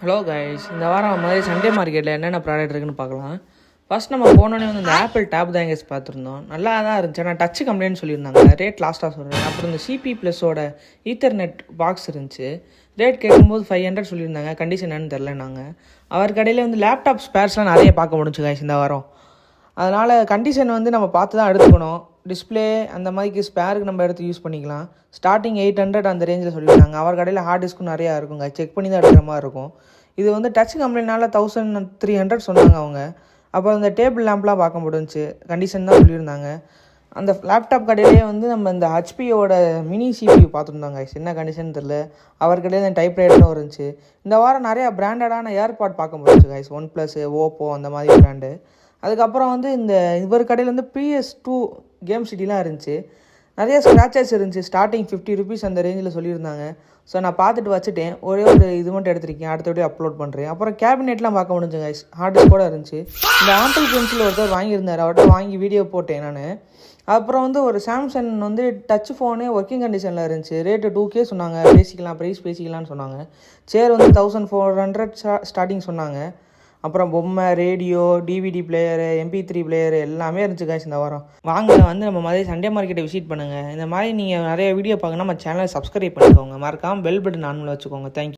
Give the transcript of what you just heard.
Hello guys, இந்த வாரம் மாதிரி சண்டே மார்க்கெட்டில் என்னென்ன ப்ராடக்ட் இருக்குன்னு பார்க்கலாம். ஃபஸ்ட் நம்ம போனோடனே வந்து இந்த ஆப்பிள் டேப் தான் எங்கேஸ் பார்த்துருந்தோம். நல்லா தான் இருந்துச்சு. ஆனால் டச் கம்ப்ளைண்ட் சொல்லியிருந்தாங்க. ரேட் லாஸ்ட்டாக சொல்கிறேன். அப்புறம் இந்த சிபி ப்ளஸோட ஈத்தர்நெட் பாக்ஸ் இருந்துச்சு. ரேட் கேட்கும்போது 500 சொல்லியிருந்தாங்க. கண்டிஷன் என்னன்னு தெரில. நாங்கள் அவர் கடையில் வந்து லேப்டாப் ஸ்பேர்ஸ்லாம் நிறைய பார்க்க முடிஞ்சு கைஸ் இந்த வாரம். அதனால் கண்டிஷன் வந்து நம்ம பார்த்து தான் எடுத்துக்கணும். டிஸ்பிளே அந்த மாதிரிக்கு ஸ்பேருக்கு நம்ம எடுத்து யூஸ் பண்ணிக்கலாம். ஸ்டார்டிங் 800 அந்த ரேஞ்சில் சொல்லியிருந்தாங்க. அவர் கடையில் ஹார்ட் டிஸ்க்கும் நிறையா இருக்குங்க. செக் பண்ணி தான் எடுக்கிற மாதிரி இருக்கும். இது வந்து டச் கம்ப்ளைண்ட்னால 1300 சொன்னாங்க அவங்க. அப்போ அந்த டேபிள் லேம்ப்லாம் பார்க்க முடிஞ்சிச்சு. கண்டிஷன் தான் சொல்லியிருந்தாங்க. அந்த லேப்டாப் கடையிலே வந்து நம்ம இந்த ஹெச்பியோட மினி சிபியூ பார்த்துருந்தாங்க. என்ன கண்டிஷன் தெரில. அவர் கடையில் டைப் ரைட்டரும் இருந்துச்சு. இந்த வாரம் நிறையா பிராண்டடான ஏர்பாட் பார்க்க முடிஞ்சிச்சு கைஸ். OnePlus, ஓப்போ அந்த மாதிரி பிராண்டு. அதுக்கப்புறம் வந்து இந்த இவர் கடையில் வந்து PS2 கேம் சிட்டிலாம் இருந்துச்சு. நிறைய ஸ்க்ராச்சஸ் இருந்துச்சு. ஸ்டார்டிங் 50 ருபீஸ் அந்த ரேஞ்சில் சொல்லியிருந்தாங்க. ஸோ நான் பார்த்துட்டு வச்சுட்டேன். ஒரே ஒரு இது மட்டும் எடுத்திருக்கேன். அடுத்த வீடியோ அப்லோட் பண்ணுறேன். அப்புறம் கேபினெட்லாம் பார்க்க முடிஞ்சுங்க. ஹார்ட் டிஸ்க் கூட இருந்துச்சு. இந்த ஆப்பிள் பென்சில் ஒருத்தர் வாங்கியிருந்தார். அவர்கிட்ட வாங்கி வீடியோ போட்டேன் நான். அப்புறம் வந்து ஒரு சாம்சங் வந்து டச் ஃபோனே ஒர்க்கிங் கண்டிஷனில் இருந்துச்சு. ரேட்டு 2K சொன்னாங்க. ப்ரைஸ் பேசிக்கலாம்னு சொன்னாங்க. சேர் வந்து 1400 ஸ்டார்டிங் சொன்னாங்க. அப்புறம் பொம்மை, radio, DVD player, MP3 player எல்லாமே இருந்துச்சு கைஸ் இந்த வாரம். வாங்க வந்து நம்ம மாதிரி சண்டே மார்க்கெட்டை விசிட் பண்ணுங்கள். இந்த மாதிரி நீங்கள் நிறைய வீடியோ பார்க்கணும். நம்ம சேனலை சப்ஸ்கிரைப் பண்ணிக்கோங்க. மறக்காமல் பெல் பட்டன் ஆன்ல வச்சுக்கோங்க. தேங்க்யூ.